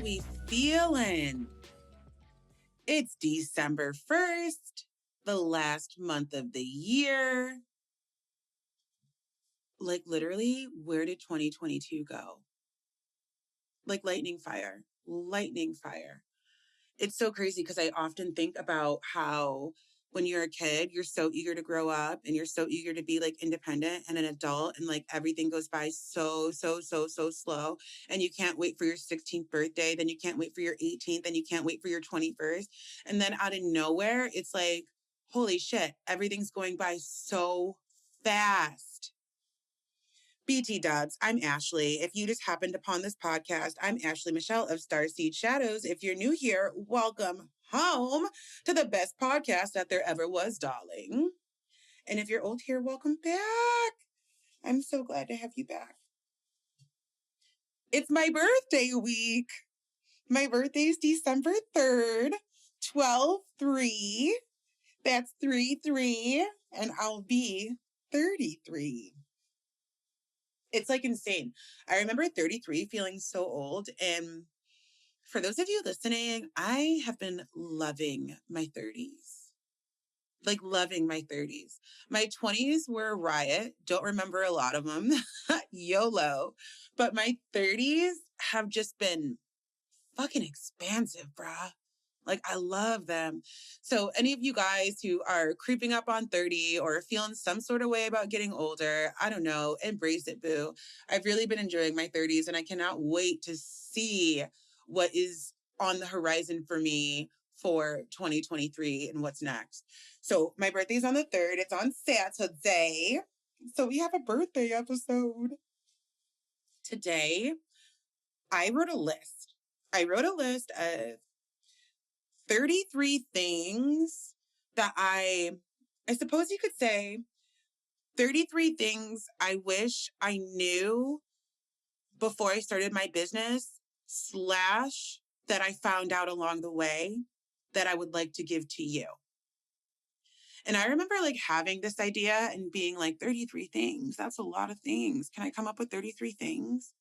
we feeling? It's December 1st, the last month of the year. Like literally, where did 2022 go? Like lightning fire. It's so crazy because I often think about how when you're a kid, you're so eager to grow up and you're so eager to be like independent and an adult, and like everything goes by so slow. And you can't wait for your 16th birthday. Then you can't wait for your 18th. Then you can't wait for your 21st. And then out of nowhere, it's like, holy shit, everything's going by so fast. BT Dubs, I'm Ashley. If you just happened upon this podcast, I'm Ashley Michelle of Starseed Shadows. If you're new here, welcome home to the best podcast that there ever was, darling. And if you're old here, welcome back. I'm so glad to have you back. It's my birthday week. My birthday's December 3rd, 12/3. That's 3/3, and I'll be 33. It's like insane. I remember 33 feeling so old. And for those of you listening, I have been loving my 30s. Like loving my 30s. My 20s were a riot. Don't remember a lot of them. YOLO. But my 30s have just been fucking expansive, bruh. Like, I love them. So any of you guys who are creeping up on 30 or feeling some sort of way about getting older, I don't know, embrace it, boo. I've really been enjoying my 30s and I cannot wait to see what is on the horizon for me for 2023 and what's next. So my birthday's on the 3rd. It's on Saturday. So we have a birthday episode. Today, I wrote a list. I wrote a list of 33 things that I suppose you could say 33 things I wish I knew before I started my business / that I found out along the way that I would like to give to you. And I remember like having this idea and being like, 33 things, that's a lot of things. Can I come up with 33 things?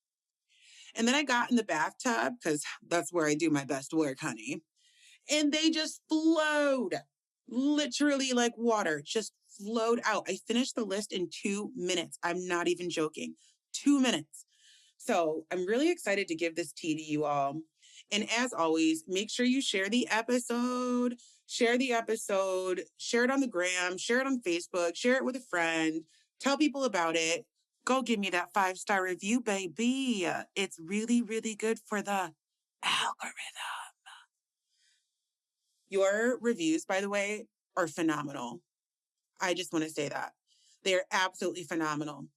And then I got in the bathtub because that's where I do my best work, honey. And they just flowed, literally like water, just flowed out. I finished the list in 2 minutes. I'm not even joking. 2 minutes. So I'm really excited to give this tea to you all. And as always, make sure you share the episode, share it on the gram, share it on Facebook, share it with a friend, tell people about it. Go give me that 5-star review, baby. It's really, really good for the algorithm. Your reviews, by the way, are phenomenal. I just want to say that. They're absolutely phenomenal.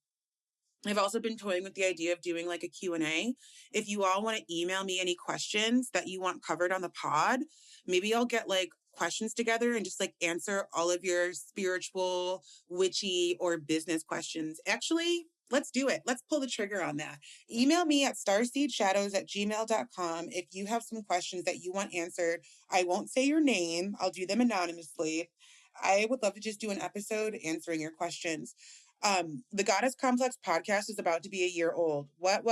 I've also been toying with the idea of doing like a Q&A. If you all want to email me any questions that you want covered on the pod, maybe I'll get like questions together and just like answer all of your spiritual, witchy, or business questions. Actually, let's do it. Let's pull the trigger on that. Email me at starseedshadows@gmail.com if you have some questions that you want answered. I won't say your name. I'll do them anonymously. I would love to just do an episode answering your questions. The Goddess Complex podcast is about to be a year old. What?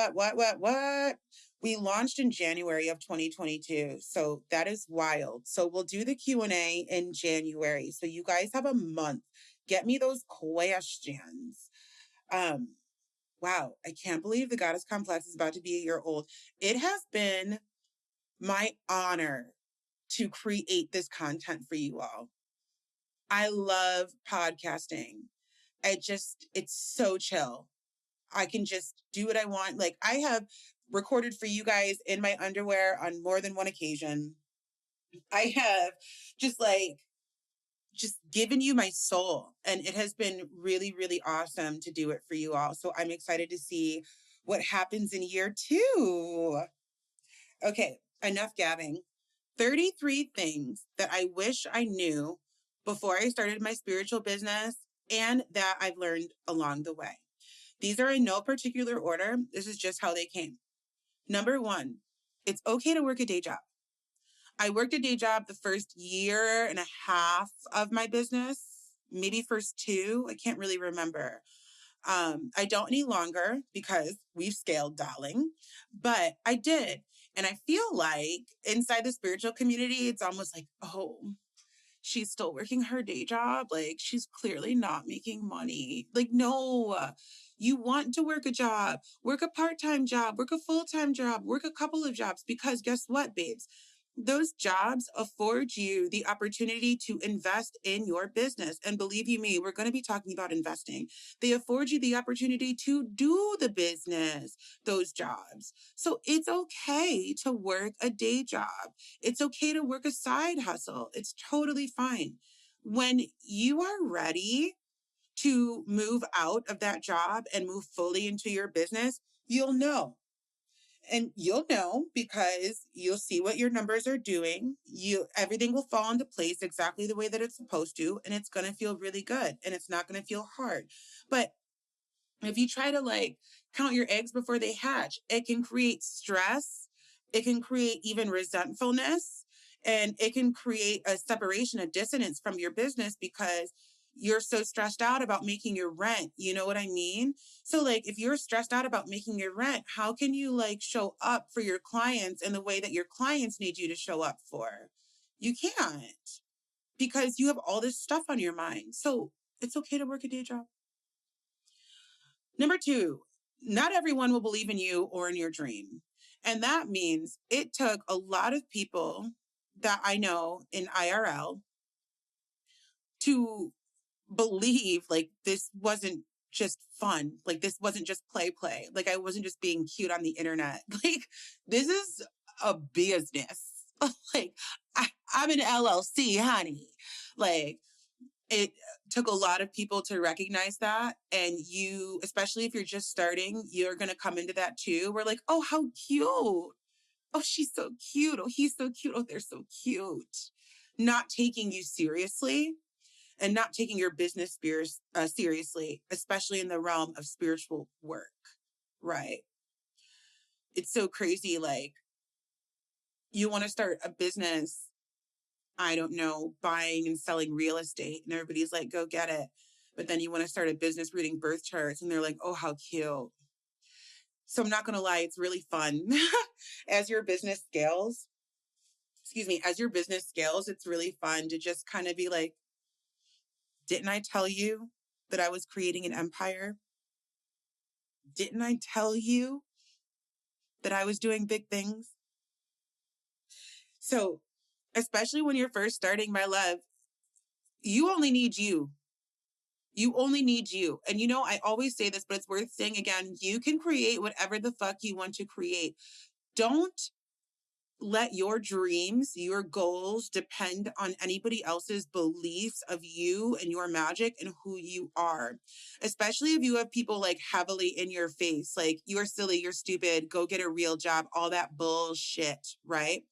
We launched in January of 2022. So that is wild. So we'll do the Q&A in January. So you guys have a month. Get me those questions. Wow. I can't believe the Goddess Complex is about to be a year old. It has been my honor to create this content for you all. I love podcasting. It's so chill. I can just do what I want. Like I have recorded for you guys in my underwear on more than one occasion. I have just given you my soul, and it has been really, really awesome to do it for you all. So I'm excited to see what happens in year 2. Okay, enough gabbing. 33 things that I wish I knew before I started my spiritual business and that I've learned along the way. These are in no particular order. This is just how they came. Number 1, it's okay to work a day job. I worked a day job the first year and a half of my business, maybe first 2. I can't really remember. I don't any longer because we've scaled, darling, but I did. And I feel like inside the spiritual community, it's almost like, oh, she's still working her day job. Like, she's clearly not making money. Like, no, you want to work a job, work a part-time job, work a full-time job, work a couple of jobs, because guess what, babes? Those jobs afford you the opportunity to invest in your business. And believe you me, we're going to be talking about investing. They afford you the opportunity to do the business, those jobs. So it's okay to work a day job. It's okay to work a side hustle. It's totally fine. When you are ready to move out of that job and move fully into your business, you'll know. And you'll know because you'll see what your numbers are doing. Everything will fall into place exactly the way that it's supposed to, and it's going to feel really good, and it's not going to feel hard. But if you try to like count your eggs before they hatch, it can create stress. It can create even resentfulness, and it can create a separation, a dissonance from your business because you're so stressed out about making your rent. You know what I mean? So like if you're stressed out about making your rent, how can you like show up for your clients in the way that your clients need you to show up for? You can't, because you have all this stuff on your mind. So it's okay to work a day job. Number 2, not everyone will believe in you or in your dream. And that means it took a lot of people that I know in IRL to believe like this wasn't just fun. Like this wasn't just play. Like I wasn't just being cute on the internet. Like this is a business. Like I'm an LLC, honey. Like it took a lot of people to recognize that. And you, especially if you're just starting, you're going to come into that too. We're like, oh, how cute. Oh, she's so cute. Oh, he's so cute. Oh, they're so cute. Not taking you seriously and not taking your business seriously, especially in the realm of spiritual work, right? It's so crazy. Like you want to start a business, I don't know, buying and selling real estate. And everybody's like, go get it. But then you want to start a business reading birth charts. And they're like, oh, how cute. So I'm not going to lie, it's really fun. As your business scales, it's really fun to just kind of be like, didn't I tell you that I was creating an empire? Didn't I tell you that I was doing big things? So, especially when you're first starting, my love, you only need you. You only need you. And you know, I always say this, but it's worth saying again, you can create whatever the fuck you want to create. Don't let your dreams, your goals depend on anybody else's beliefs of you and your magic and who you are. Especially if you have people like heavily in your face, like you're silly, you're stupid, go get a real job, all that bullshit, right?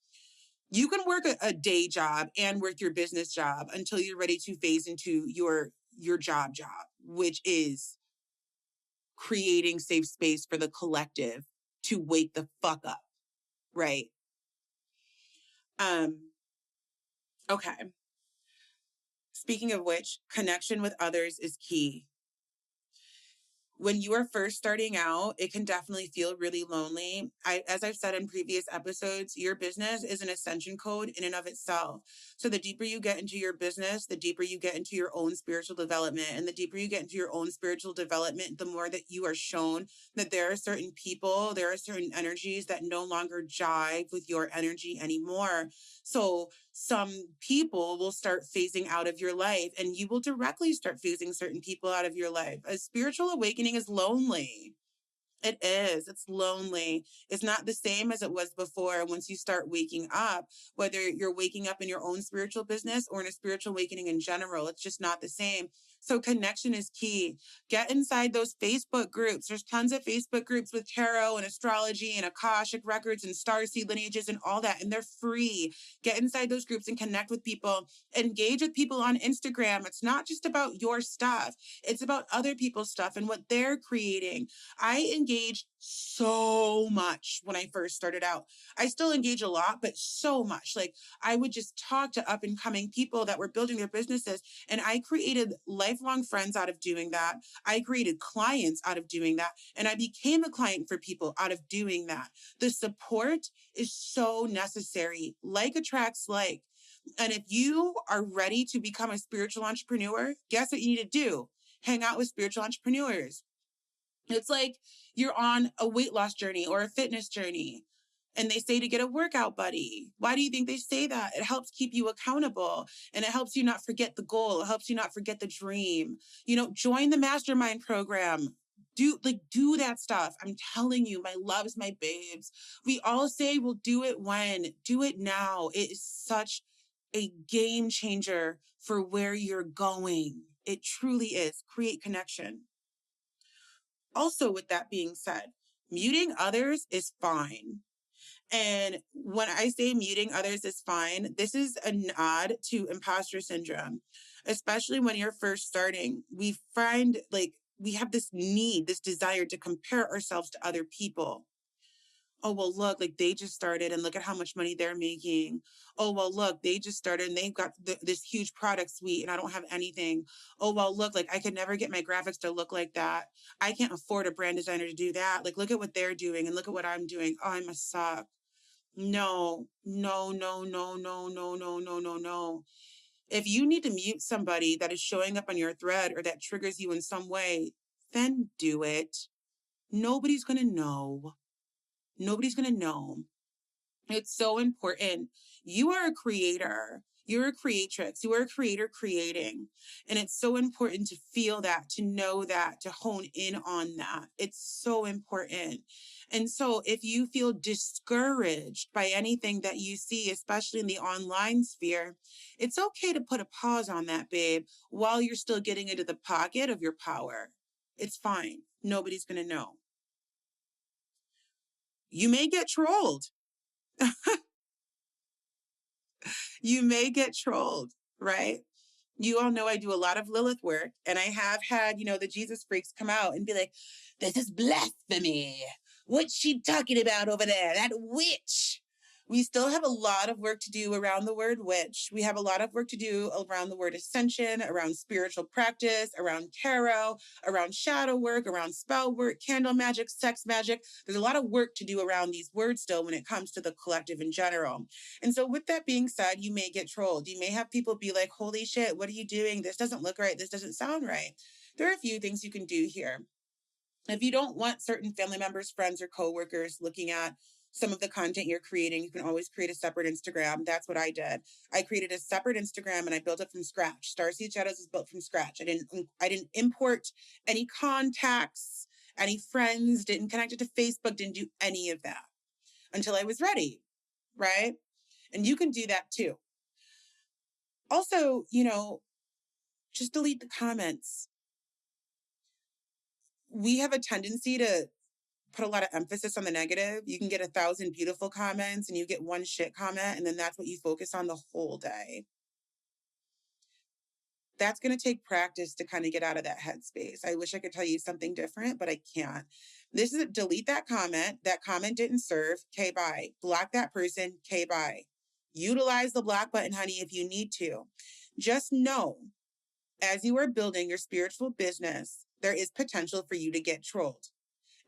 You can work a day job and work your business job until you're ready to phase into your job, which is creating safe space for the collective to wake the fuck up, right? Okay. Speaking of which, connection with others is key. When you are first starting out, it can definitely feel really lonely. As I've said in previous episodes, your business is an ascension code in and of itself. So the deeper you get into your business, the deeper you get into your own spiritual development. And the deeper you get into your own spiritual development, the more that you are shown that there are certain people, there are certain energies that no longer jive with your energy anymore. So some people will start phasing out of your life, and you will directly start phasing certain people out of your life. A spiritual awakening is lonely. It is. It's lonely. It's not the same as it was before once you start waking up, whether you're waking up in your own spiritual business or in a spiritual awakening in general. It's just not the same. So connection is key. Get inside those Facebook groups. There's tons of Facebook groups with tarot and astrology and Akashic records and starseed lineages and all that, and they're free. Get inside those groups and connect with people. Engage with people on Instagram. It's not just about your stuff. It's about other people's stuff and what they're creating. I engaged so much when I first started out. I still engage a lot, but so much. Like I would just talk to up and coming people that were building their businesses. And I created lifelong friends out of doing that. I created clients out of doing that. And I became a client for people out of doing that. The support is so necessary. Like attracts like. And if you are ready to become a spiritual entrepreneur, guess what you need to do? Hang out with spiritual entrepreneurs. It's like you're on a weight loss journey or a fitness journey and they say to get a workout buddy. Why do you think they say that? It helps keep you accountable and it helps you not forget the goal. It helps you not forget the dream. Join the mastermind program. Do that stuff. I'm telling you, my loves, my babes. We all say we'll do it when. Do it now. It is such a game changer for where you're going. It truly is. Create connection. Also, with that being said, muting others is fine. And when I say muting others is fine, this is a nod to imposter syndrome, especially when you're first starting. We find we have this need, this desire to compare ourselves to other people. Oh, well, look, they just started and look at how much money they're making. Oh, well, look, they just started and they've got this huge product suite and I don't have anything. Oh, well, look, I could never get my graphics to look like that. I can't afford a brand designer to do that. Look at what they're doing and look at what I'm doing. Oh, I must suck. No, no, no, no, no, no, no, no, no, no. If you need to mute somebody that is showing up on your thread or that triggers you in some way, then do it. Nobody's going to know. Nobody's going to know. It's so important. You are a creator. You're a creatrix. You are a creator creating. And it's so important to feel that, to know that, to hone in on that. It's so important. And so if you feel discouraged by anything that you see, especially in the online sphere, it's okay to put a pause on that, babe, while you're still getting into the pocket of your power. It's fine. Nobody's going to know. You may get trolled. You may get trolled, right? You all know I do a lot of Lilith work, and I have had, the Jesus freaks come out and be like, this is blasphemy. What's she talking about over there? That witch. We still have a lot of work to do around the word witch. We have a lot of work to do around the word ascension, around spiritual practice, around tarot, around shadow work, around spell work, candle magic, sex magic. There's a lot of work to do around these words still when it comes to the collective in general. And so with that being said, you may get trolled. You may have people be like, holy shit, what are you doing? This doesn't look right. This doesn't sound right. There are a few things you can do here. If you don't want certain family members, friends, or coworkers looking at some of the content you're creating, you can always create a separate Instagram. That's what I did. I created a separate Instagram and I built it from scratch. Starseed Shadows is built from scratch. I didn't import any contacts, any friends, didn't connect it to Facebook, didn't do any of that until I was ready, right? And you can do that too. Also, just delete the comments. We have a tendency to put a lot of emphasis on the negative. You can get 1,000 beautiful comments and you get one shit comment, and then that's what you focus on the whole day. That's going to take practice to kind of get out of that headspace. I wish I could tell you something different, but I can't. This is delete that comment. That comment didn't serve. Okay, bye. Block that person. Okay, bye. Utilize the block button, honey, if you need to. Just know, as you are building your spiritual business, there is potential for you to get trolled.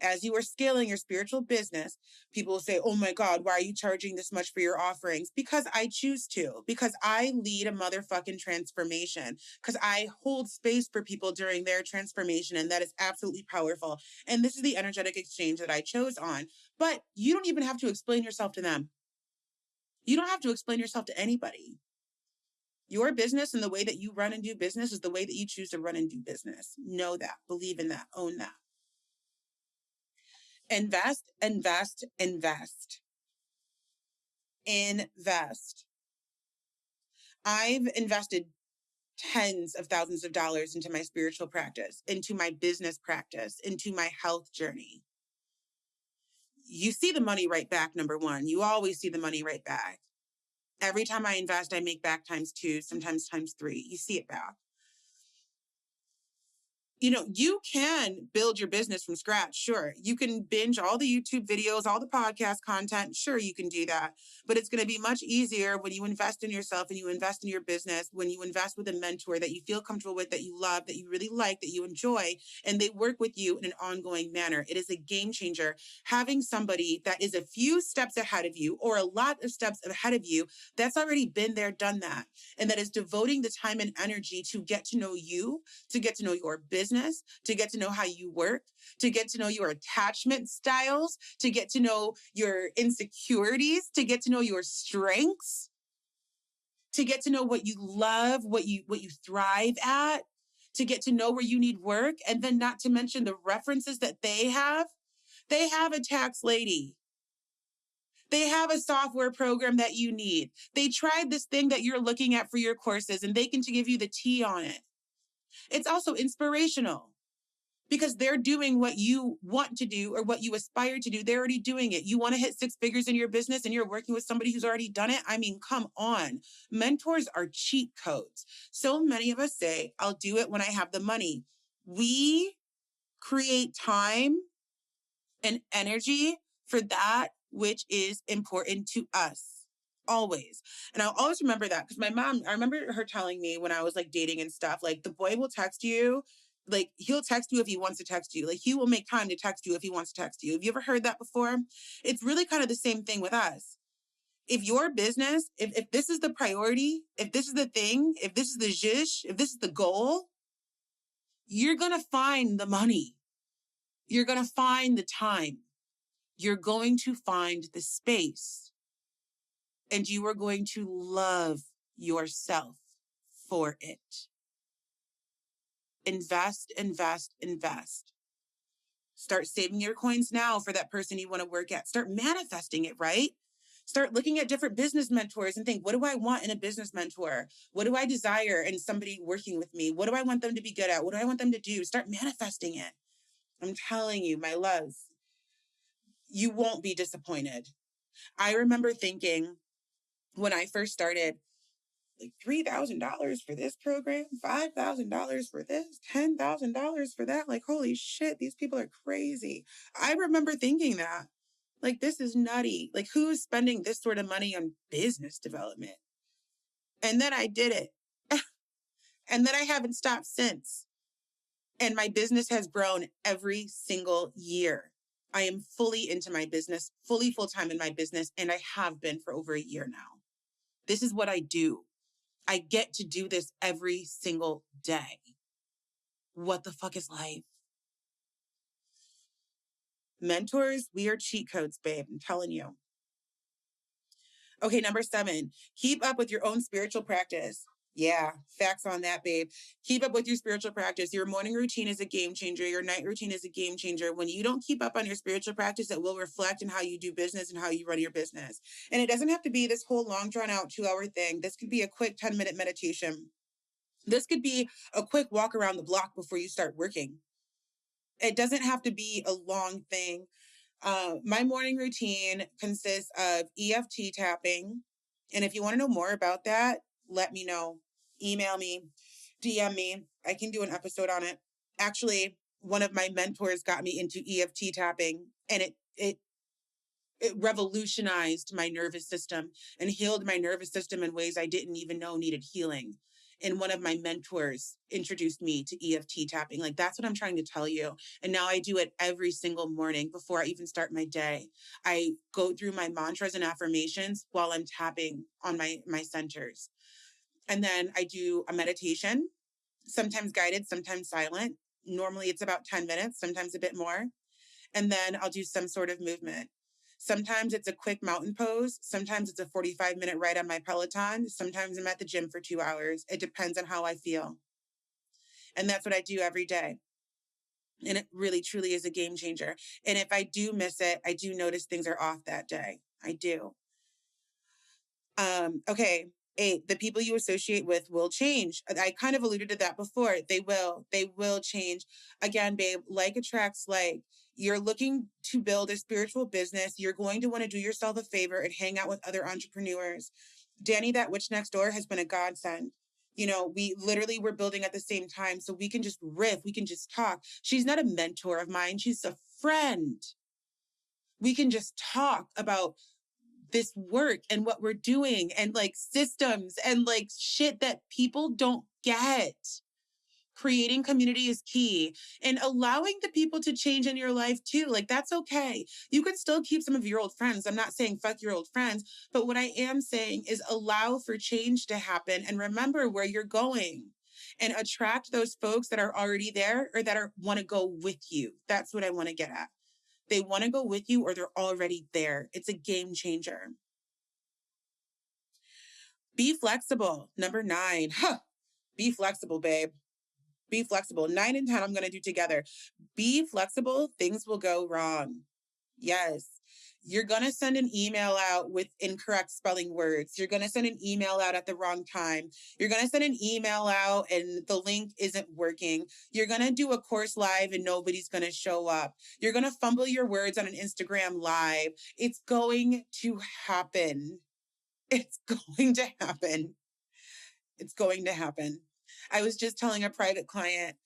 As you are scaling your spiritual business, people will say, oh my God, why are you charging this much for your offerings? Because I choose to, because I lead a motherfucking transformation, because I hold space for people during their transformation. And that is absolutely powerful. And this is the energetic exchange that I chose on. But you don't even have to explain yourself to them. You don't have to explain yourself to anybody. Your business and the way that you run and do business is the way that you choose to run and do business. Know that, believe in that, own that. Invest, invest, invest. Invest. I've invested tens of thousands of dollars into my spiritual practice, into my business practice, into my health journey. You see the money right back, number one. You always see the money right back. Every time I invest, I make back times 2, sometimes times 3. You see it back. You can build your business from scratch. Sure. You can binge all the YouTube videos, all the podcast content. Sure, you can do that. But it's going to be much easier when you invest in yourself and you invest in your business, when you invest with a mentor that you feel comfortable with, that you love, that you really like, that you enjoy, and they work with you in an ongoing manner. It is a game changer. Having somebody that is a few steps ahead of you or a lot of steps ahead of you, that's already been there, done that. And that is devoting the time and energy to get to know you, to get to know your business, to get to know how you work, to get to know your attachment styles, to get to know your insecurities, to get to know your strengths, to get to know what you love, what you thrive at, to get to know where you need work, and then not to mention the references that they have. They have a tax lady. They have a software program that you need. They tried this thing that you're looking at for your courses and they can give you the tea on it. It's also inspirational because they're doing what you want to do or what you aspire to do. They're already doing it. You want to hit 6 figures in your business and you're working with somebody who's already done it. I mean, come on. Mentors are cheat codes. So many of us say, I'll do it when I have the money. We create time and energy for that which is important to us. Always. And I'll always remember that because my mom, I remember her telling me when I was like dating and stuff, like the boy will text you, like he'll text you if he wants to text you. Like he will make time to text you if he wants to text you. Have you ever heard that before? It's really kind of the same thing with us. If your business, if this is the priority, if this is the thing, if this is the zhish, if this is the goal, you're going to find the money. You're going to find the time. You're going to find the space. And you are going to love yourself for it. Invest, invest, invest. Start saving your coins now for that person you want to work at. Start manifesting it, right? Start looking at different business mentors and think, what do I want in a business mentor? What do I desire in somebody working with me? What do I want them to be good at? What do I want them to do? Start manifesting it. I'm telling you, my loves, you won't be disappointed. I remember thinking when I first started, like $3,000 for this program, $5,000 for this, $10,000 for that. Like, holy shit, these people are crazy. I remember thinking that, like, this is nutty. Like, who's spending this sort of money on business development? And then I did it. And then I haven't stopped since. And my business has grown every single year. I am fully into my business, fully full-time in my business, and I have been for over a year now. This is what I do. I get to do this every single day. What the fuck is life? Mentors, we are cheat codes, babe. I'm telling you. Okay, number 7, keep up with your own spiritual practice. Yeah, facts on that, babe. Keep up with your spiritual practice. Your morning routine is a game changer. Your night routine is a game changer. When you don't keep up on your spiritual practice, it will reflect in how you do business and how you run your business. And it doesn't have to be this whole long, drawn out 2-hour thing. This could be a quick 10-minute meditation. This could be a quick walk around the block before you start working. It doesn't have to be a long thing. My morning routine consists of EFT tapping. And if you want to know more about that, let me know. Email me, DM me. I can do an episode on it. Actually, one of my mentors got me into EFT tapping, and it revolutionized my nervous system and healed my nervous system in ways I didn't even know needed healing. And one of my mentors introduced me to EFT tapping. Like, that's what I'm trying to tell you. And now I do it every single morning before I even start my day. I go through my mantras and affirmations while I'm tapping on my centers. And then I do a meditation, sometimes guided, sometimes silent. Normally it's about 10 minutes, sometimes a bit more. And then I'll do some sort of movement. Sometimes it's a quick mountain pose. Sometimes it's a 45-minute ride on my Peloton. Sometimes I'm at the gym for 2 hours. It depends on how I feel. And that's what I do every day. And it really, truly is a game changer. And if I do miss it, I do notice things are off that day. I do. Okay. 8, the people you associate with will change. I kind of alluded to that before. They will change. Again, babe, like attracts like. You're looking to build a spiritual business. You're going to want to do yourself a favor and hang out with other entrepreneurs. Danny, that witch next door, has been a godsend. You know, we literally were building at the same time, so we can just riff, we can just talk. She's not a mentor of mine, she's a friend. We can just talk about this work and what we're doing and like systems and like shit that people don't get. Creating community is key, and allowing the people to change in your life too. Like, that's okay. You can still keep some of your old friends. I'm not saying fuck your old friends, but what I am saying is allow for change to happen and remember where you're going and attract those folks that are already there or that want to go with you. That's what I want to get at. They want to go with you or they're already there. It's a game changer. Be flexible. Number 9. Be flexible, babe. Be flexible. 9 and 10, I'm going to do together. Be flexible. Things will go wrong. Yes. You're going to send an email out with incorrect spelling words. You're going to send an email out at the wrong time. You're going to send an email out and the link isn't working. You're going to do a course live and nobody's going to show up. You're going to fumble your words on an Instagram live. It's going to happen. It's going to happen. It's going to happen. I was just telling a private client,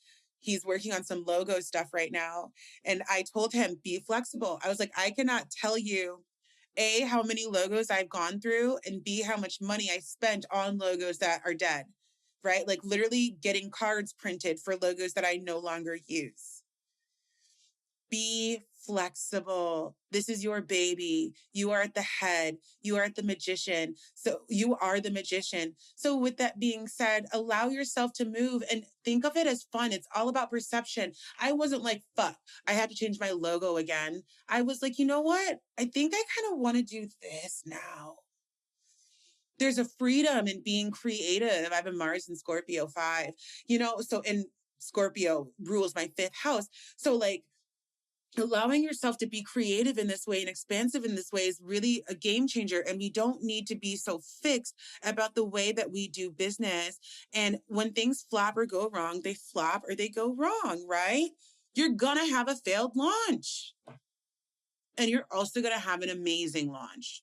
he's working on some logo stuff right now. And I told him, be flexible. I was like, I cannot tell you, A, how many logos I've gone through, and B, how much money I spent on logos that are dead, right? Like literally getting cards printed for logos that I no longer use. Be flexible. This is your baby. You are at the head. You are the magician. So you are the magician. So with that being said, allow yourself to move and think of it as fun. It's all about perception. I wasn't like, fuck, I had to change my logo again. I was like, you know what? I think I kind of want to do this now. There's a freedom in being creative. I have a Mars in Scorpio 5, you know, so in Scorpio rules my 5th house. So like, allowing yourself to be creative in this way and expansive in this way is really a game changer. And we don't need to be so fixed about the way that we do business. And when things flop or go wrong, they flop or they go wrong, right? You're going to have a failed launch. And you're also going to have an amazing launch.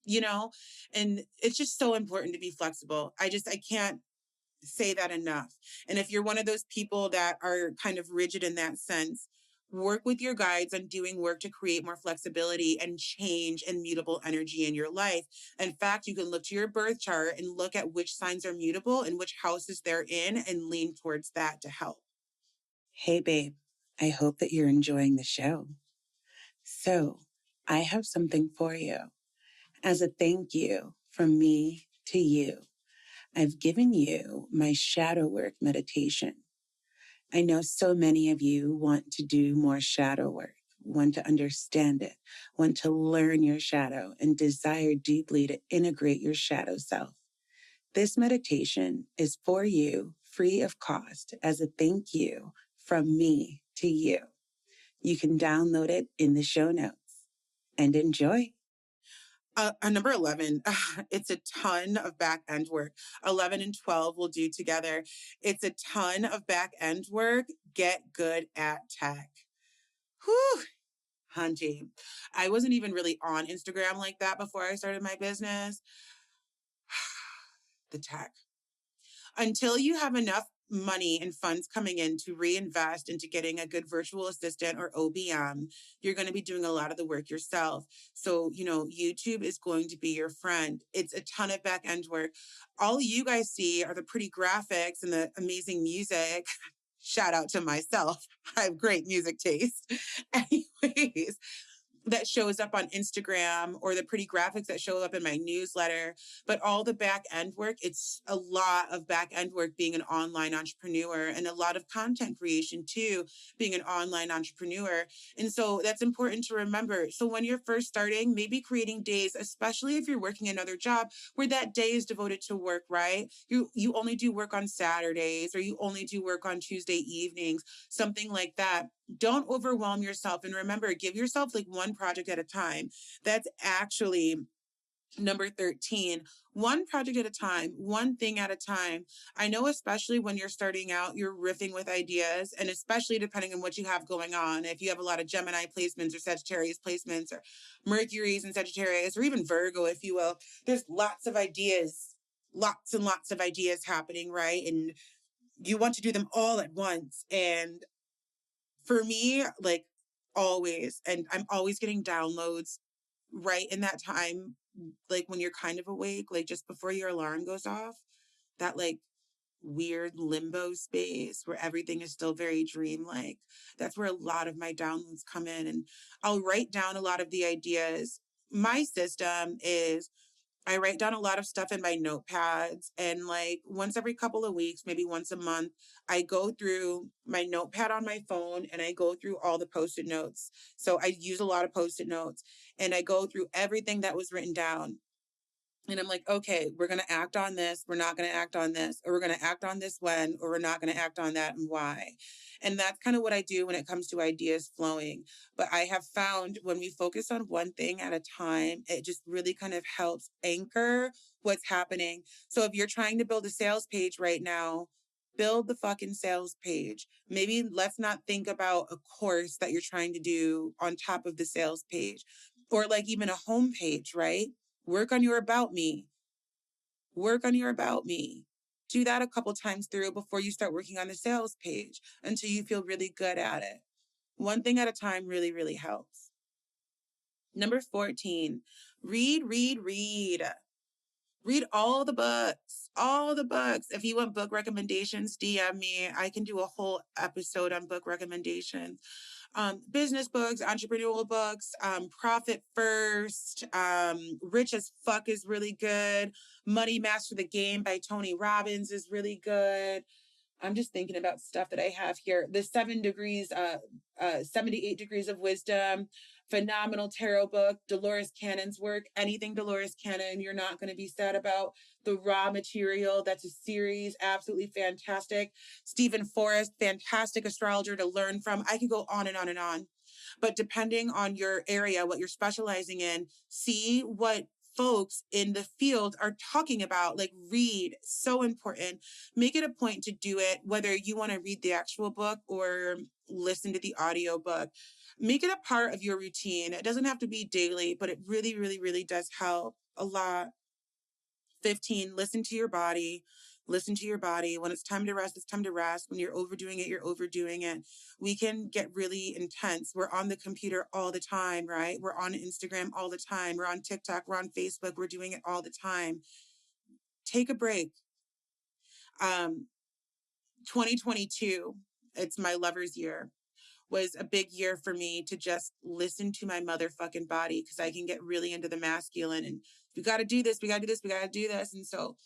You know, and it's just so important to be flexible. I can't say that enough. And if you're one of those people that are kind of rigid in that sense, work with your guides on doing work to create more flexibility and change and mutable energy in your life. In fact, you can look to your birth chart and look at which signs are mutable and which houses they're in and lean towards that to help. Hey, babe, I hope that you're enjoying the show. So I have something for you. As a thank you from me to you, I've given you my shadow work meditation. I know so many of you want to do more shadow work, want to understand it, want to learn your shadow, and desire deeply to integrate your shadow self. This meditation is for you, free of cost, as a thank you from me to you. You can download it in the show notes and enjoy. Number 11, it's a ton of back end work. 11 and 12 we'll do together. It's a ton of back end work. Get good at tech. Whew, hunty. I wasn't even really on Instagram like that before I started my business. The tech. Until you have enough money and funds coming in to reinvest into getting a good virtual assistant or OBM, you're going to be doing a lot of the work yourself. So, you know, YouTube is going to be your friend. It's a ton of back end work. All you guys see are the pretty graphics and the amazing music. Shout out to myself. I have great music taste. Anyways, that shows up on Instagram or the pretty graphics that show up in my newsletter, but all the back end work, it's a lot of back end work being an online entrepreneur and a lot of content creation too, being an online entrepreneur. And so that's important to remember. So when you're first starting, maybe creating days, especially if you're working another job where that day is devoted to work, right? You only do work on Saturdays or you only do work on Tuesday evenings, something like that. Don't overwhelm yourself. And remember, give yourself like one project at a time. That's actually number 13. One project at a time, one thing at a time. I know, especially when you're starting out, you're riffing with ideas, and especially depending on what you have going on. If you have a lot of Gemini placements or Sagittarius placements or Mercury's and Sagittarius or even Virgo, if you will, there's lots of ideas lots and lots of ideas happening, right? And you want to do them all at once. And for me, like always, and I'm always getting downloads right in that time, like when you're kind of awake, like just before your alarm goes off, that like weird limbo space where everything is still very dreamlike. That's where a lot of my downloads come in. And I'll write down a lot of the ideas. My system is I write down a lot of stuff in my notepads, and like once every couple of weeks, maybe once a month, I go through my notepad on my phone and I go through all the post-it notes. So I use a lot of post-it notes and I go through everything that was written down. And I'm like, okay, we're going to act on this. We're not going to act on this, or we're going to act on this when, or we're not going to act on that and why. And that's kind of what I do when it comes to ideas flowing. But I have found when we focus on one thing at a time, it just really kind of helps anchor what's happening. So if you're trying to build a sales page right now, build the fucking sales page. Maybe let's not think about a course that you're trying to do on top of the sales page, or like even a home page, right? Work on your about me. Work on your about me. Do that a couple times through before you start working on the sales page until you feel really good at it. One thing at a time really, really helps. Number 14, read, read, read. Read all the books, all the books. If you want book recommendations, DM me. I can do a whole episode on book recommendations. Business books, entrepreneurial books, Profit First, Rich as Fuck is really good. Money Master the Game by Tony Robbins is really good. I'm just thinking about stuff that I have here. The 78 Degrees of Wisdom, phenomenal tarot book. Dolores Cannon's work, anything Dolores Cannon, you're not going to be sad about. The Raw Material, that's a series, absolutely fantastic. Stephen Forrest, fantastic astrologer to learn from. I could go on and on and on. But depending on your area, what you're specializing in, see what folks in the field are talking about. Like, read, so important. Make it a point to do it, whether you want to read the actual book or listen to the audio book. Make it a part of your routine. It doesn't have to be daily, but it really, really, really does help a lot. 15, listen to your body. Listen to your body. When it's time to rest, it's time to rest. When you're overdoing it, you're overdoing it. We can get really intense. We're on the computer all the time, right? We're on Instagram all the time. We're on TikTok. We're on Facebook. We're doing it all the time. Take a break. 2022, it's my lover's year, was a big year for me to just listen to my motherfucking body, because I can get really into the masculine and we got to do this, we got to do this, we got to do this. And so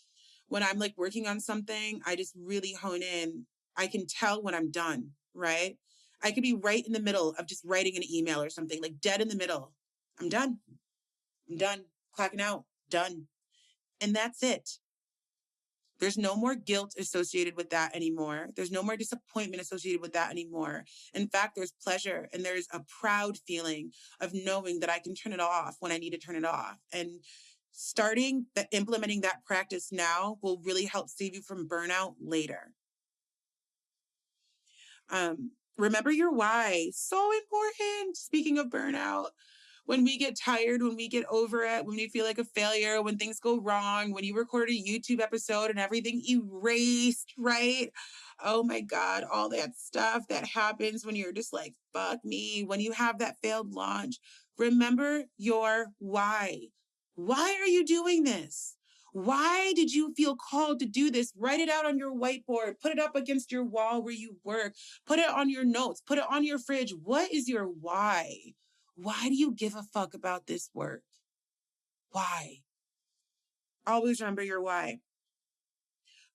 when I'm like working on something, I just really hone in. I can tell when I'm done, right? I could be right in the middle of just writing an email or something, like dead in the middle. I'm done. I'm done. Clocking out. Done. And that's it. There's no more guilt associated with that anymore. There's no more disappointment associated with that anymore. In fact, there's pleasure and there's a proud feeling of knowing that I can turn it off when I need to turn it off. And implementing that practice now will really help save you from burnout later. Remember your why. So important. Speaking of burnout, when we get tired, when we get over it, when we feel like a failure, when things go wrong, when you record a YouTube episode and everything erased, right? Oh my God, all that stuff that happens when you're just like, fuck me, when you have that failed launch. Remember your why. Why are you doing this? Why did you feel called to do this? Write it out on your whiteboard, put it up against your wall where you work, put it on your notes, put it on your fridge. What is your why? Why do you give a fuck about this work? Why? Always remember your why.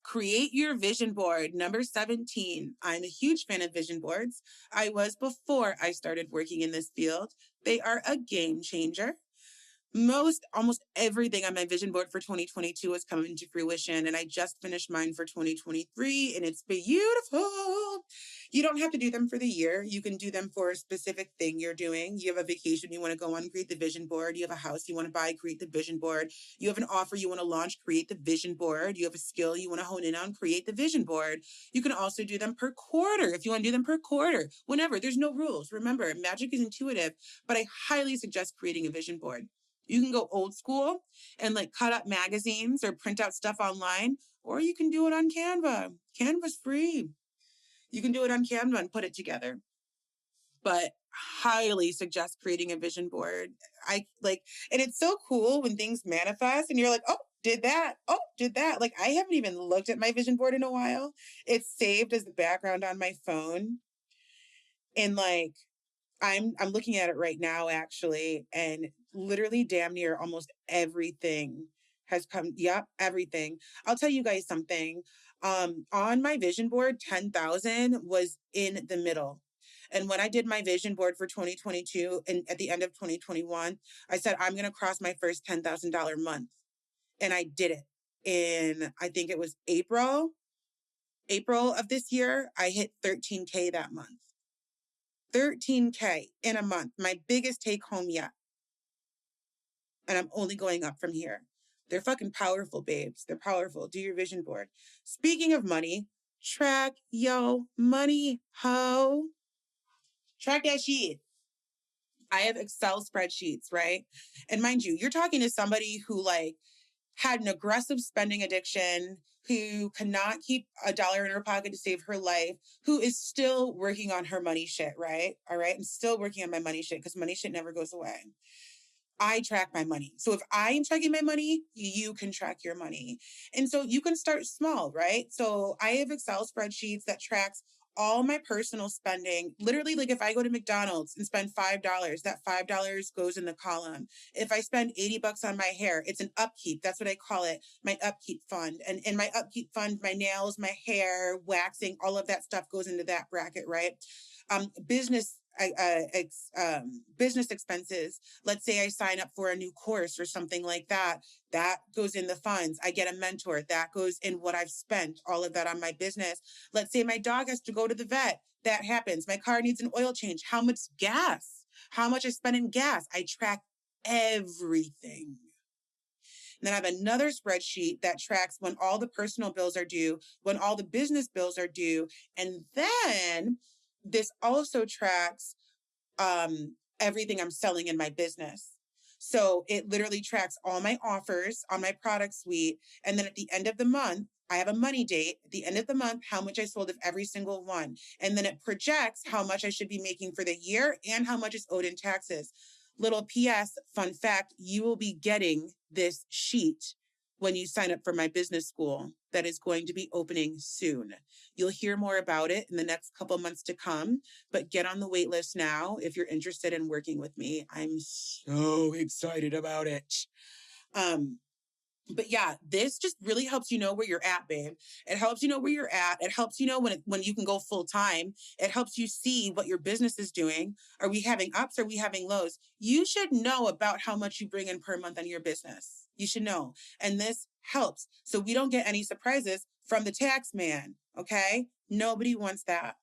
Create your vision board. Number 17. I'm a huge fan of vision boards. I was before I started working in this field. They are a game changer. Almost everything on my vision board for 2022 is coming to fruition. And I just finished mine for 2023 and it's beautiful. You don't have to do them for the year. You can do them for a specific thing you're doing. You have a vacation you want to go on, create the vision board. You have a house you want to buy, create the vision board. You have an offer you want to launch, create the vision board. You have a skill you want to hone in on, create the vision board. You can also do them per quarter if you want to do them per quarter. Whenever, there's no rules. Remember, magic is intuitive, but I highly suggest creating a vision board. You can go old school and like cut up magazines or print out stuff online, or you can do it on Canva. Canva's free. You can do it on Canva and put it together. But highly suggest creating a vision board. I like, and it's so cool when things manifest and you're like, oh, did that. Oh, did that. Like, I haven't even looked at my vision board in a while. It's saved as the background on my phone. And like, I'm looking at it right now, actually, and literally damn near almost everything has come. Yep, everything. I'll tell you guys something. On my vision board, 10,000 was in the middle. And when I did my vision board for 2022 and at the end of 2021, I said, I'm going to cross my first $10,000 month. And I did it in, I think it was April of this year. I hit 13K that month. 13K in a month, my biggest take home yet. And I'm only going up from here. They're fucking powerful, babes. They're powerful. Do your vision board. Speaking of money, track yo money, ho. Track that shit. I have Excel spreadsheets, right? And mind you, you're talking to somebody who like had an aggressive spending addiction, who cannot keep $1 in her pocket to save her life, who is still working on her money shit, right? All right. I'm still working on my money shit because money shit never goes away. I track my money. So if I am tracking my money, you can track your money. And so you can start small, right? So I have Excel spreadsheets that tracks all my personal spending. Literally, like if I go to McDonald's and spend $5, that $5 goes in the column. If I spend $80 on my hair, it's an upkeep. That's what I call it, my upkeep fund. And in my upkeep fund, my nails, my hair, waxing, all of that stuff goes into that bracket, right? Business expenses. Let's say I sign up for a new course or something like that. That goes in the funds. I get a mentor. That goes in what I've spent, all of that on my business. Let's say my dog has to go to the vet. That happens. My car needs an oil change. How much gas? How much I spend in gas? I track everything. And then I have another spreadsheet that tracks when all the personal bills are due, when all the business bills are due. And then this also tracks everything I'm selling in my business. So it literally tracks all my offers on my product suite. And then at the end of the month, I have a money date at the end of the month, how much I sold of every single one. And then it projects how much I should be making for the year and how much is owed in taxes. Little PS, fun fact, you will be getting this sheet when you sign up for my business school that is going to be opening soon. You'll hear more about it in the next couple months to come, but get on the wait list now if you're interested in working with me. I'm so excited about it. But yeah, this just really helps you know where you're at, babe. It helps you know where you're at. It helps you know when you can go full time. It helps you see what your business is doing. Are we having ups? Are we having lows? You should know about how much you bring in per month on your business. You should know. And this helps. So we don't get any surprises from the tax man. Okay. Nobody wants that.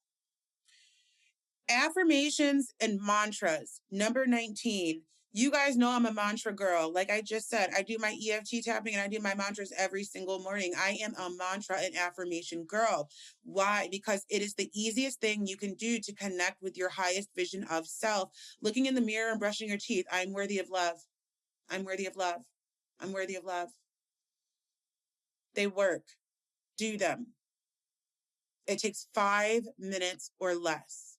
Affirmations and mantras. Number 19. You guys know I'm a mantra girl. Like I just said, I do my EFT tapping and I do my mantras every single morning. I am a mantra and affirmation girl. Why? Because it is the easiest thing you can do to connect with your highest vision of self. Looking in the mirror and brushing your teeth. I'm worthy of love. I'm worthy of love. I'm worthy of love. They work. Do them. It takes 5 minutes or less.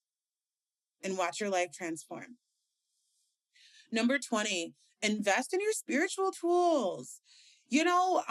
And watch your life transform. Number 20, invest in your spiritual tools. You know,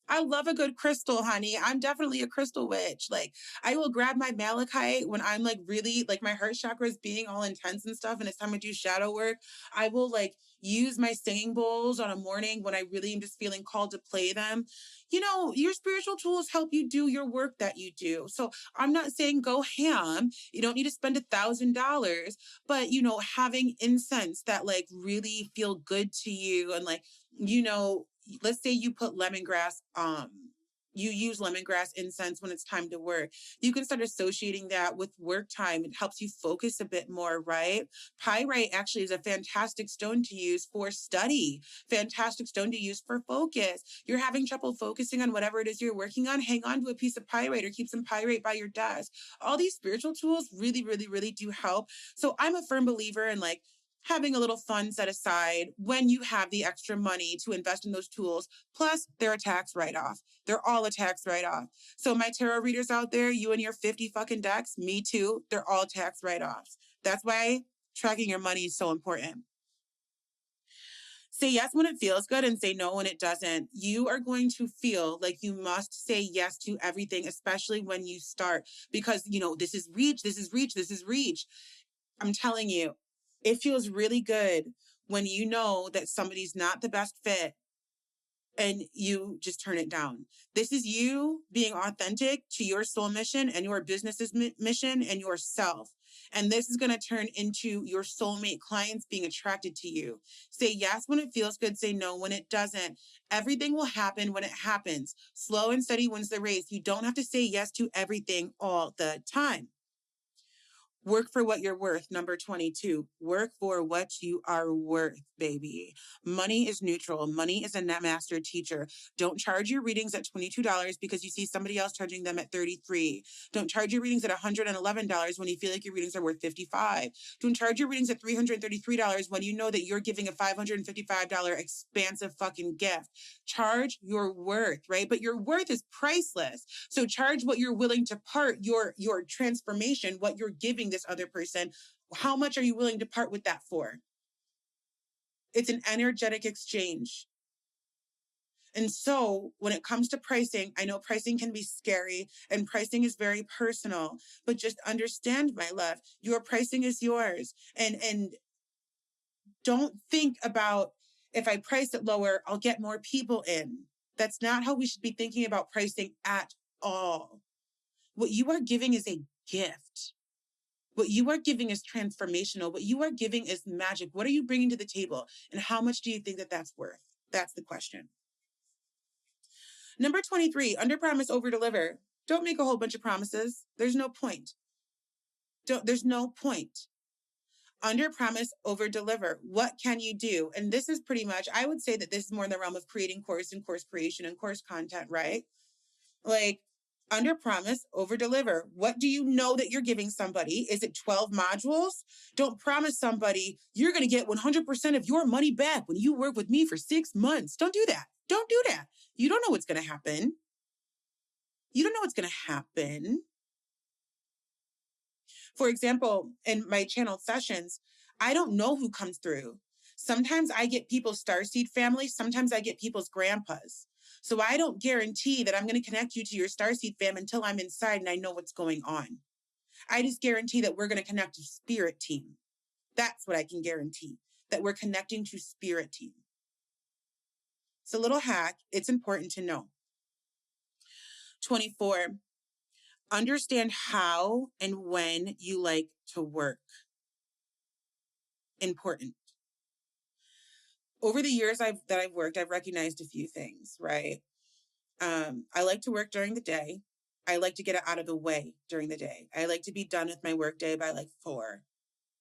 I love a good crystal, honey. I'm definitely a crystal witch. Like, I will grab my malachite when I'm like really, like my heart chakra is being all intense and stuff, and it's time to do shadow work. I will like use my singing bowls on a morning when I really am just feeling called to play them. You know, your spiritual tools help you do your work that you do. So I'm not saying go ham. You don't need to spend $1,000, but you know, having incense that like really feel good to you and like, you know, let's say you put lemongrass, you use lemongrass incense when it's time to work. You can start associating that with work time. It helps you focus a bit more, right? Pyrite actually is a fantastic stone to use for study, fantastic stone to use for focus. You're having trouble focusing on whatever it is you're working on, hang on to a piece of pyrite or keep some pyrite by your desk. All these spiritual tools really, really, really do help. So I'm a firm believer in like, having a little fund set aside when you have the extra money to invest in those tools. Plus, they're a tax write-off. They're all a tax write-off. So my tarot readers out there, you and your 50 fucking decks, me too, they're all tax write-offs. That's why tracking your money is so important. Say yes when it feels good and say no when it doesn't. You are going to feel like you must say yes to everything, especially when you start, because, this is reach, this is reach, this is reach. I'm telling you, it feels really good when you know that somebody's not the best fit and you just turn it down. This is you being authentic to your soul mission and your business's mission and yourself. And this is going to turn into your soulmate clients being attracted to you. Say yes when it feels good. Say no when it doesn't. Everything will happen when it happens. Slow and steady wins the race. You don't have to say yes to everything all the time. Work for what you're worth. Number 22, work for what you are worth, baby. Money is neutral. Money is a net master teacher. Don't charge your readings at $22 because you see somebody else charging them at $33. Don't charge your readings at $111 when you feel like your readings are worth $55. Don't charge your readings at $333 when you know that you're giving a $555 expansive fucking gift. Charge your worth, right? But your worth is priceless. So charge what you're willing to part, your transformation, what you're giving this other person. How much are you willing to part with that for? It's an energetic exchange. And so when it comes to pricing, I know pricing can be scary and pricing is very personal, but just understand, my love, your pricing is yours. And don't think about, if I price it lower, I'll get more people in. That's not how we should be thinking about pricing at all. What you are giving is a gift. What you are giving is transformational. What you are giving is magic. What are you bringing to the table? And how much do you think that that's worth? That's the question. Number 23, under promise, over deliver. Don't make a whole bunch of promises. There's no point. There's no point. Under promise, over deliver. What can you do? And this is pretty much, I would say that this is more in the realm of creating course and course creation and course content, right? Like, under promise, over deliver. What do you know that you're giving somebody? Is it 12 modules? Don't promise somebody you're going to get 100% of your money back when you work with me for 6 months. Don't do that. Don't do that. You don't know what's going to happen. You don't know what's going to happen. For example, in my channel sessions, I don't know who comes through. Sometimes I get people's starseed family. Sometimes I get people's grandpas. So I don't guarantee that I'm going to connect you to your starseed fam until I'm inside and I know what's going on. I just guarantee that we're going to connect to spirit team. That's what I can guarantee, that we're connecting to spirit team. It's a little hack. It's important to know. 24, understand how and when you like to work. Important. Over the years that I've worked, I've recognized a few things, right? I like to work during the day. I like to get it out of the way during the day. I like to be done with my work day by like 4.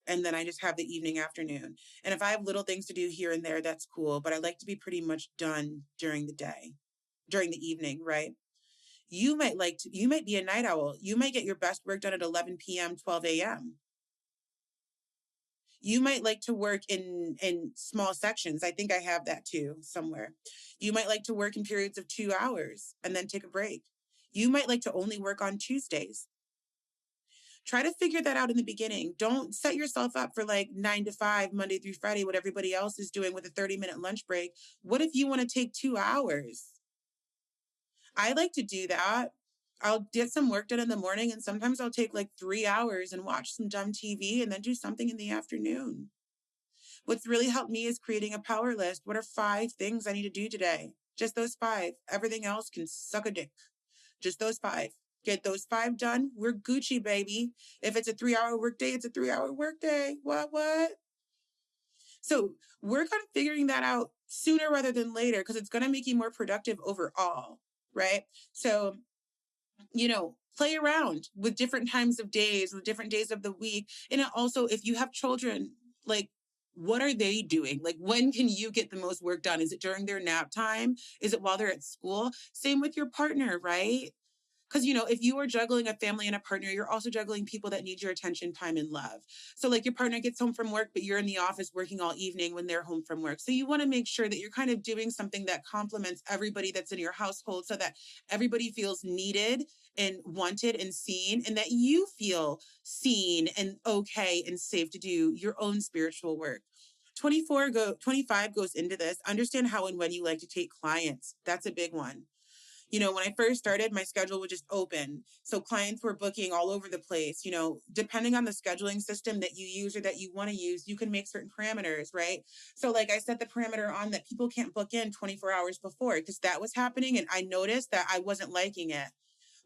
And then I just have the evening, afternoon. And if I have little things to do here and there, that's cool. But I like to be pretty much done during the day, during the evening, right? You might be a night owl. You might get your best work done at 11 p.m., 12 a.m. You might like to work in small sections. I think I have that too somewhere. You might like to work in periods of 2 hours and then take a break. You might like to only work on Tuesdays. Try to figure that out in the beginning. Don't set yourself up for like 9 to 5, Monday through Friday, what everybody else is doing with a 30-minute lunch break. What if you want to take 2 hours? I like to do that. I'll get some work done in the morning, and sometimes I'll take like 3 hours and watch some dumb TV and then do something in the afternoon. What's really helped me is creating a power list. What are 5 things I need to do today? Just those 5. Everything else can suck a dick. Just those 5. Get those 5 done. We're Gucci, baby. If it's a 3-hour workday, it's a 3-hour workday. What? So work on figuring that out sooner rather than later, because it's going to make you more productive overall, right? So, play around with different times of days, with different days of the week. And also, if you have children, like, what are they doing? Like, when can you get the most work done? Is it during their nap time? Is it while they're at school? Same with your partner, right? Because, if you are juggling a family and a partner, you're also juggling people that need your attention, time, and love. So like your partner gets home from work, but you're in the office working all evening when they're home from work. So you want to make sure that you're kind of doing something that complements everybody that's in your household so that everybody feels needed and wanted and seen, and that you feel seen and okay and safe to do your own spiritual work. 25 goes into this. Understand how and when you like to take clients. That's a big one. When I first started, my schedule would just open. So clients were booking all over the place. Depending on the scheduling system that you use or that you want to use, you can make certain parameters, right? So like I set the parameter on that people can't book in 24 hours before, because that was happening. And I noticed that I wasn't liking it.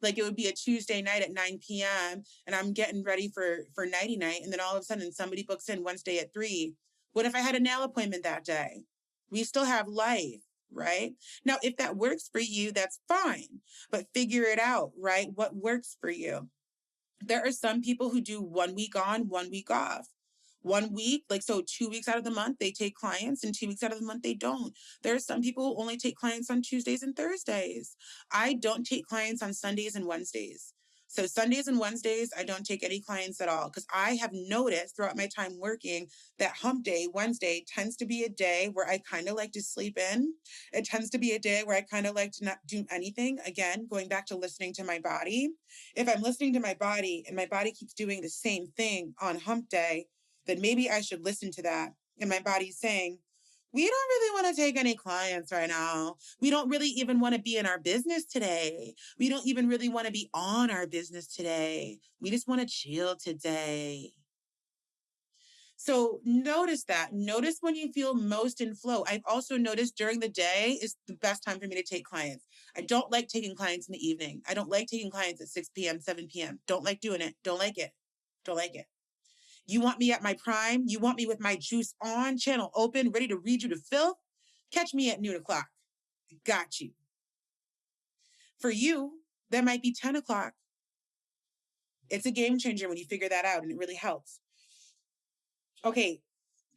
Like it would be a Tuesday night at 9 p.m. and I'm getting ready for nighty night. And then all of a sudden somebody books in Wednesday at 3. What if I had a nail appointment that day? We still have life, right? Now, if that works for you, that's fine, but figure it out, right? What works for you? There are some people who do 1 week on, 1 week off. 1 week, so 2 weeks out of the month, they take clients, and 2 weeks out of the month, they don't. There are some people who only take clients on Tuesdays and Thursdays. I don't take clients on Sundays and Wednesdays. So Sundays and Wednesdays, I don't take any clients at all, because I have noticed throughout my time working that hump day, Wednesday, tends to be a day where I kind of like to sleep in. It tends to be a day where I kind of like to not do anything. Again, going back to listening to my body. If I'm listening to my body and my body keeps doing the same thing on hump day, then maybe I should listen to that. And my body's saying, we don't really want to take any clients right now. We don't really even want to be in our business today. We don't even really want to be on our business today. We just want to chill today. So notice that. Notice when you feel most in flow. I've also noticed during the day is the best time for me to take clients. I don't like taking clients in the evening. I don't like taking clients at 6 p.m., 7 p.m. Don't like doing it. Don't like it. Don't like it. You want me at my prime? You want me with my juice on, channel open, ready to read you to filth? Catch me at noon o'clock. Got you. For you, that might be 10 o'clock. It's a game changer when you figure that out, and it really helps. Okay,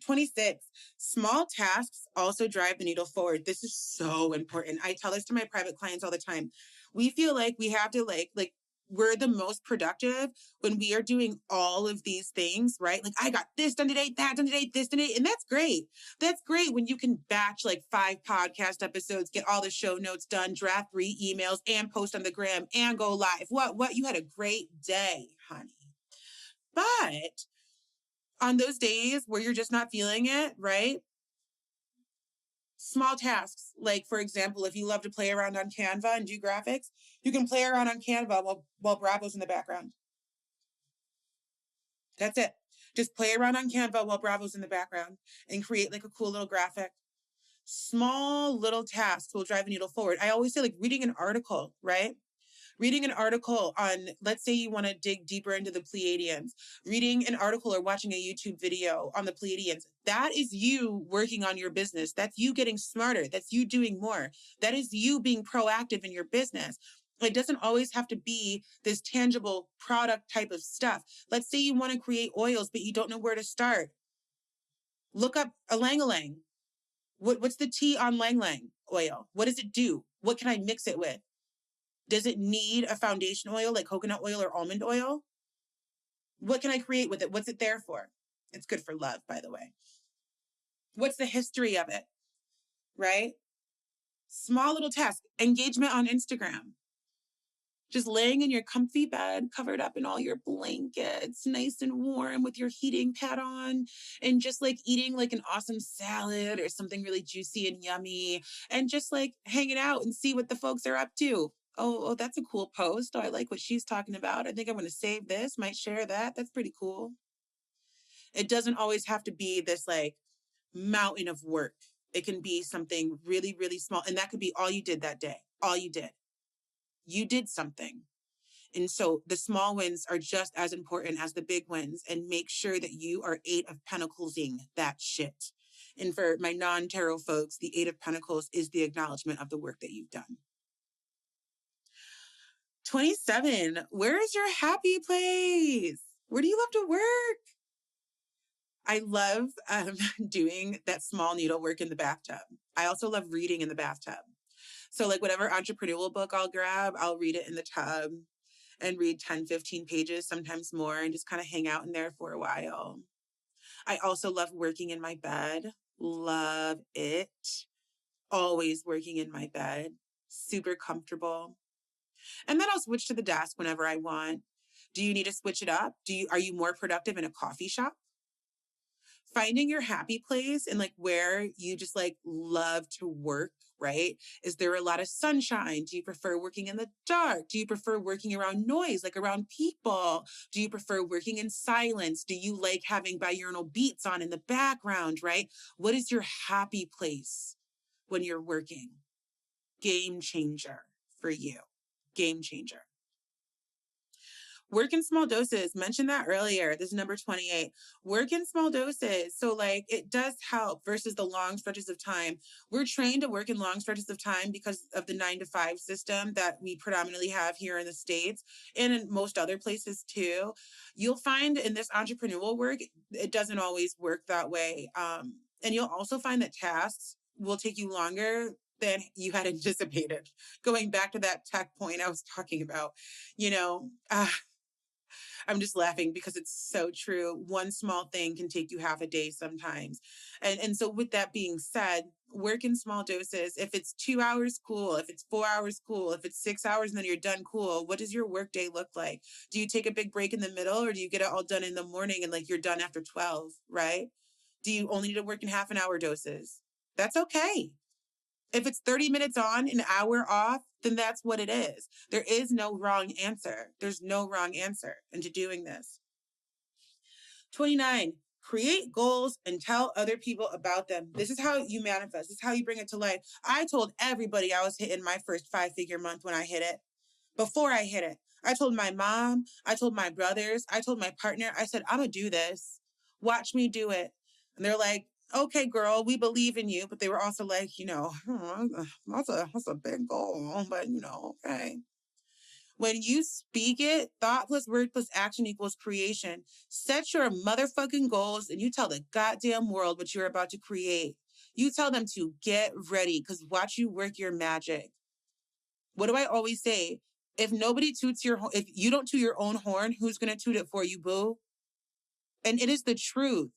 26, small tasks also drive the needle forward. This is so important. I tell this to my private clients all the time. We feel like we have to like we're the most productive when we are doing all of these things, right? Like I got this done today, that done today, this done today. And that's great. That's great when you can batch 5 podcast episodes, get all the show notes done, draft 3 emails, and post on the gram and go live. What? You had a great day, honey. But on those days where you're just not feeling it, right? Small tasks, like for example, if you love to play around on Canva and do graphics, you can play around on Canva while Bravo's in the background. That's it. Just play around on Canva while Bravo's in the background and create a cool little graphic. Small little tasks will drive the needle forward. I always say reading an article, right? Reading an article on, let's say you want to dig deeper into the Pleiadians, reading an article or watching a YouTube video on the Pleiadians, that is you working on your business. That's you getting smarter. That's you doing more. That is you being proactive in your business. It doesn't always have to be this tangible product type of stuff. Let's say you want to create oils, but you don't know where to start. Look up ylang-ylang. What's the tea on ylang-ylang oil? What does it do? What can I mix it with? Does it need a foundation oil like coconut oil or almond oil? What can I create with it? What's it there for? It's good for love, by the way. What's the history of it? Right? Small little task. Engagement on Instagram. Just laying in your comfy bed, covered up in all your blankets, nice and warm with your heating pad on, and just eating an awesome salad or something really juicy and yummy, and just hanging out and see what the folks are up to. Oh, that's a cool post. Oh, I like what she's talking about. I think I'm going to save this, might share that. That's pretty cool. It doesn't always have to be this mountain of work. It can be something really, really small. And that could be all you did that day. All you did. You did something. And so the small wins are just as important as the big wins, and make sure that you are 8 of Pentacles-ing that shit. And for my non-tarot folks, the 8 of Pentacles is the acknowledgement of the work that you've done. 27, where is your happy place? Where do you love to work? I love doing that small needlework in the bathtub. I also love reading in the bathtub. So like whatever entrepreneurial book I'll grab, I'll read it in the tub and read 10, 15 pages, sometimes more, and just kind of hang out in there for a while. I also love working in my bed. Love it. Always working in my bed. Super comfortable. And then I'll switch to the desk whenever I want. Do you need to switch it up? Are you more productive in a coffee shop? Finding your happy place and like where you just like love to work, right? Is there a lot of sunshine? Do you prefer working in the dark? Do you prefer working around noise, like around people? Do you prefer working in silence? Do you like having binaural beats on in the background, right? What is your happy place when you're working? Game changer for you. Game changer. Work in small doses. Mentioned that earlier. This is number 28. Work in small doses. So like it does help versus the long stretches of time. We're trained to work in long stretches of time because of the 9 to 5 system that we predominantly have here in the States and in most other places too. You'll find in this entrepreneurial work, it doesn't always work that way. And you'll also find that tasks will take you longer than you had anticipated. Going back to that tech point I was talking about, you know, I'm just laughing because it's so true. One small thing can take you half a day sometimes. And so with that being said, work in small doses. If it's 2 hours, cool. If it's 4 hours, cool. If it's 6 hours and then you're done, cool. What does your work day look like? Do you take a big break in the middle or do you get it all done in the morning and like you're done after 12, right? Do you only need to work in half an hour doses? That's okay. If it's 30 minutes on, an hour off, then that's what it is. There is no wrong answer. There's no wrong answer into doing this. 29, create goals and tell other people about them. This is how you manifest. This is how you bring it to life. I told everybody I was hitting my first 5-figure month when I hit it. Before I hit it, I told my mom, I told my brothers, I told my partner, I said, I'm going to do this. Watch me do it. And they're like, okay, girl, we believe in you. But they were also like, you know, that's a big goal, but you know, okay. When you speak it, thought plus word plus action equals creation. Set your motherfucking goals and you tell the goddamn world what you're about to create. You tell them to get ready because watch you work your magic. What do I always say? If you don't toot your own horn, who's going to toot it for you, boo? And it is the truth.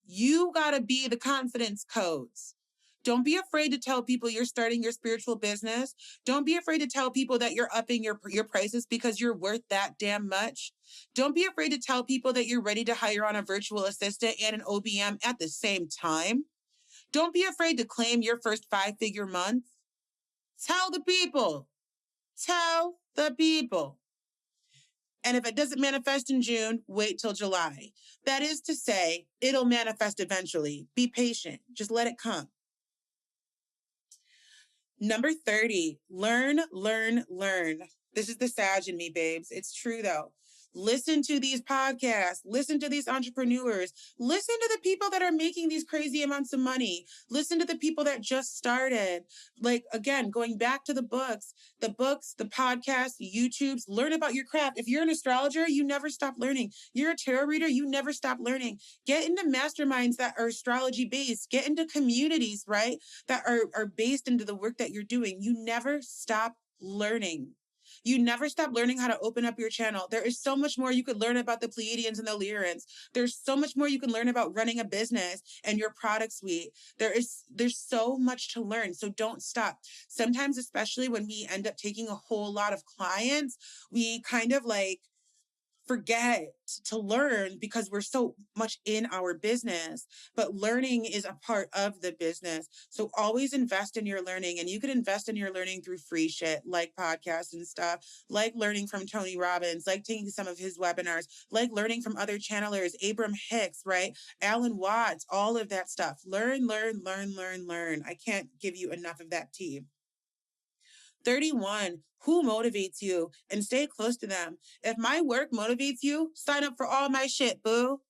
You got to be the confidence codes. Don't be afraid to tell people you're starting your spiritual business. Don't be afraid to tell people that you're upping your prices because you're worth that damn much. Don't be afraid to tell people that you're ready to hire on a virtual assistant and an OBM at the same time. Don't be afraid to claim your first 5-figure month. Tell the people. Tell the people. And if it doesn't manifest in June, wait till July. That is to say, it'll manifest eventually. Be patient. Just let it come. Number 30, learn, learn, learn. This is the Sag in me, babes. It's true, though. Listen to these podcasts. Listen to these entrepreneurs. Listen to the people that are making these crazy amounts of money. Listen to the people that just started. Like, again, going back to the books, the podcasts, YouTubes, learn about your craft. If you're an astrologer, you never stop learning. You're a tarot reader, you never stop learning. Get into masterminds that are astrology based. Get into communities, right? That are based into the work that you're doing. You never stop learning. You never stop learning how to open up your channel. There is so much more you could learn about the Pleiadians and the Lyrians. There's so much more you can learn about running a business and your product suite. There's so much to learn. So don't stop. Sometimes, especially when we end up taking a whole lot of clients, we kind of like forget to learn because we're so much in our business, but learning is a part of the business. So always invest in your learning, and you can invest in your learning through free shit like podcasts and stuff, like learning from Tony Robbins, like taking some of his webinars, like learning from other channelers, Abram Hicks, right? Alan Watts, all of that stuff. Learn, learn, learn, learn, learn. I can't give you enough of that tea. 31, who motivates you? And stay close to them. If my work motivates you, sign up for all my shit, boo.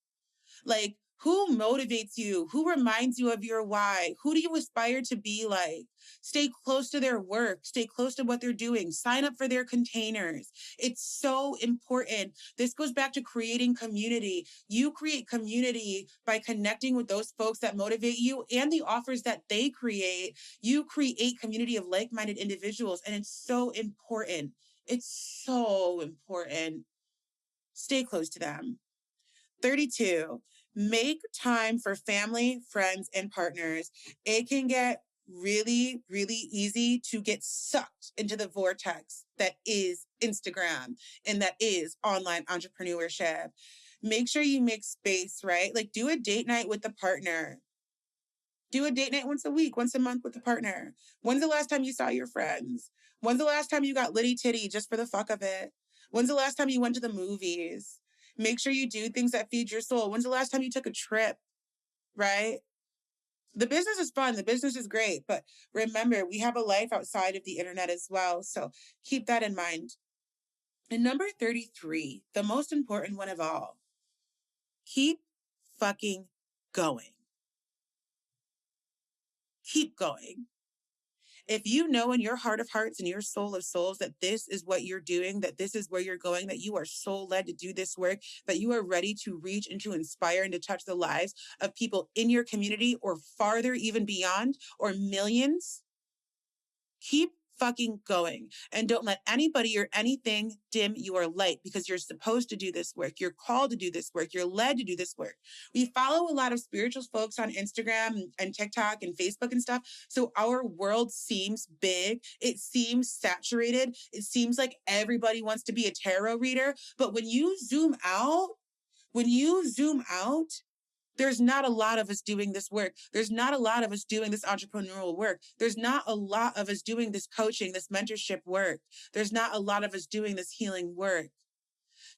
Like, Who motivates you? Who reminds you of your why? Who do you aspire to be like? Stay close to their work. Stay close to what they're doing. Sign up for their containers. It's so important. This goes back to creating community. You create community by connecting with those folks that motivate you and the offers that they create. You create community of like-minded individuals, and it's so important. It's so important. Stay close to them. 32, make time for family, friends, and partners. It can get really, really easy to get sucked into the vortex that is Instagram and that is online entrepreneurship. Make sure you make space, right? Like, do a date night with the partner. Do a date night once a week, once a month with a partner. When's the last time you saw your friends? When's the last time you got litty titty just for the fuck of it? When's the last time you went to the movies? Make sure you do things that feed your soul. When's the last time you took a trip, right? The business is fun. The business is great. But remember, we have a life outside of the internet as well. So keep that in mind. And number 33, the most important one of all, keep fucking going. Keep going. If you know in your heart of hearts and your soul of souls that this is what you're doing, that this is where you're going, that you are soul led to do this work, that you are ready to reach and to inspire and to touch the lives of people in your community or farther, even beyond, or millions, keep fucking going, and don't let anybody or anything dim your light, because you're supposed to do this work. You're called to do this work. You're led to do this work. We follow a lot of spiritual folks on Instagram and TikTok and Facebook and stuff. So our world seems big. It seems saturated. It seems like everybody wants to be a tarot reader. But when you zoom out, there's not a lot of us doing this work. There's not a lot of us doing this entrepreneurial work. There's not a lot of us doing this coaching, this mentorship work. There's not a lot of us doing this healing work.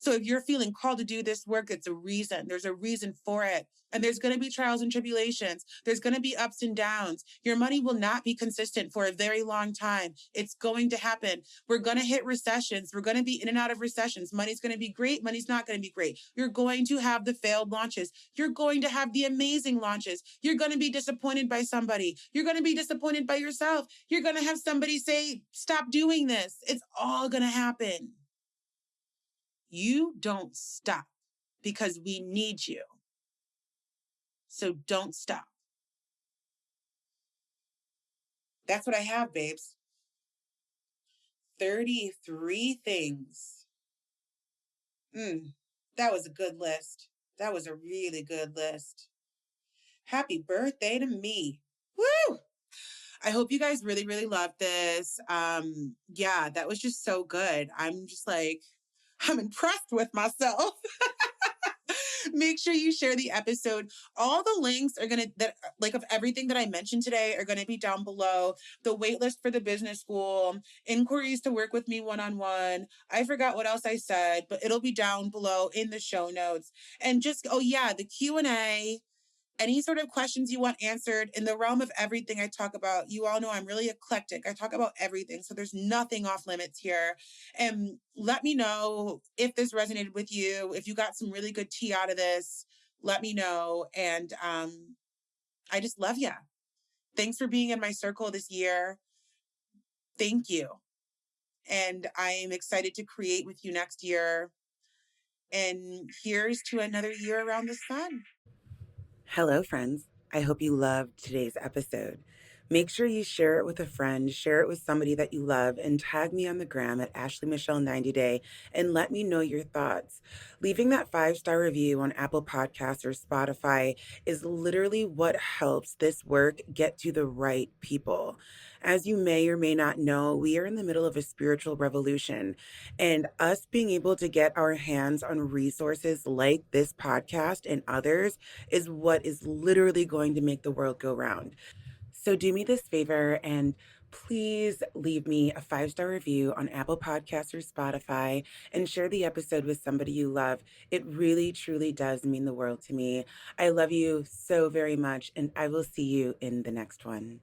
So if you're feeling called to do this work, it's a reason. There's a reason for it. And there's going to be trials and tribulations. There's going to be ups and downs. Your money will not be consistent for a very long time. It's going to happen. We're going to hit recessions. We're going to be in and out of recessions. Money's going to be great. Money's not going to be great. You're going to have the failed launches. You're going to have the amazing launches. You're going to be disappointed by somebody. You're going to be disappointed by yourself. You're going to have somebody say, stop doing this. It's all going to happen. You don't stop, because we need you. So don't stop. That's what I have, babes. 33 things. That was a good list. That was a really good list. Happy birthday to me. Woo! I hope you guys really, really loved this. Yeah, that was just so good. I'm impressed with myself. Make sure you share the episode. All the links are of everything that I mentioned today are going to be down below. The waitlist for the business school, inquiries to work with me one-on-one. I forgot what else I said, but it'll be down below in the show notes. And the Q&A. Any sort of questions you want answered in the realm of everything I talk about. You all know I'm really eclectic. I talk about everything. So there's nothing off limits here. And let me know if this resonated with you. If you got some really good tea out of this, let me know. And I just love you. Thanks for being in my circle this year. Thank you. And I am excited to create with you next year. And here's to another year around the sun. Hello, friends. I hope you loved today's episode. Make sure you share it with a friend, share it with somebody that you love, and tag me on the gram at AshleyMichelle90day and let me know your thoughts. Leaving that 5-star review on Apple Podcasts or Spotify is literally what helps this work get to the right people. As you may or may not know, we are in the middle of a spiritual revolution, and us being able to get our hands on resources like this podcast and others is what is literally going to make the world go round. So do me this favor and please leave me a 5-star review on Apple Podcasts or Spotify and share the episode with somebody you love. It really, truly does mean the world to me. I love you so very much, and I will see you in the next one.